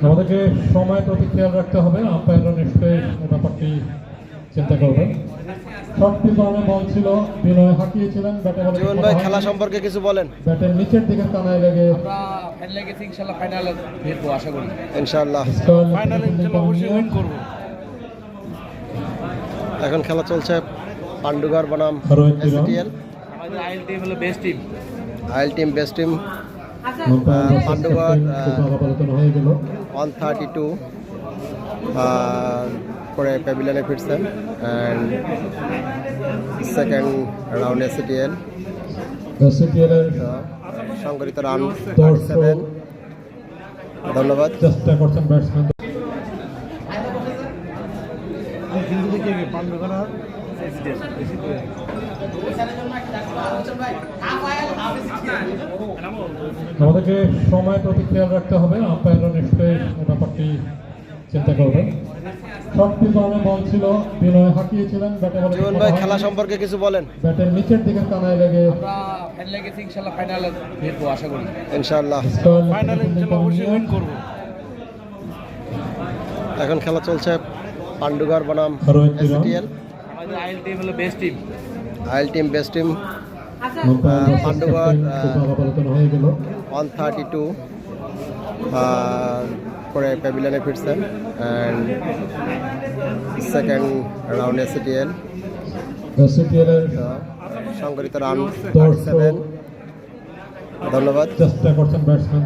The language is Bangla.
আমাদেরকে সময় প্রতি খেয়াল রাখতে হবে। আম্পায়াররা নিশ্চয়ই ব্যাপারটি চিন্তা করবেন। শর্ট পিছনে বল ছিল, বিনয় হাঁকিয়েছিলেন। জীবন ভাই খেলা সম্পর্কে কিছু বলেন। ব্যাটের নিচের দিকে কানায় লেগে আমরা ফাইনালে গেছি, ইনশাআল্লাহ ফাইনালে জিতবো আশা করি। ইনশাআল্লাহ ফাইনালে অবশ্যই উইন করব। এখন খেলা চলছে পান্ডুগড় বনাম এসটিএল। আমাদের আইএল টিম হলো best team. IL team best team. Pandugarh 132 পরে প্যাভিলিয়নে ফিরছেন। অ্যান্ড সেকেন্ড রাউন্ড এসটিএল সংগঠিত রান 37। ধন্যবাদ। চেষ্টা করছেন ব্যাটসম্যান। আমাদেরকে সময় প্রতি খেয়াল রাখতে হবে। আম্পায়াররা নিশ্চয়ই ব্যাপারটি চিন্তা করবেন। শর্ট পিছনে বল ছিল, বিনয় হাঁকিয়েছিলেন। জীবন ভাই খেলা সম্পর্কে কিছু বলেন। ব্যাটের নিচের দিকে কানায় লেগে আমরা ফাইনালে গেছি, ইনশাআল্লাহ ফাইনালে জিতবো আশা করি। ইনশাআল্লাহ ফাইনালে অবশ্যই উইন করব। এখন খেলা চলছে পান্ডুগড় বনাম এসটিএল। আমাদের আইএল টিম হলো best team. IL team best team. Pandugarh 132 পরে প্যাভিলিয়নে ফিরছেন। অ্যান্ড সেকেন্ড রাউন্ড এসটিএল সংগঠিত রান 37। ধন্যবাদ। চেষ্টা করছেন ব্যাটসম্যান।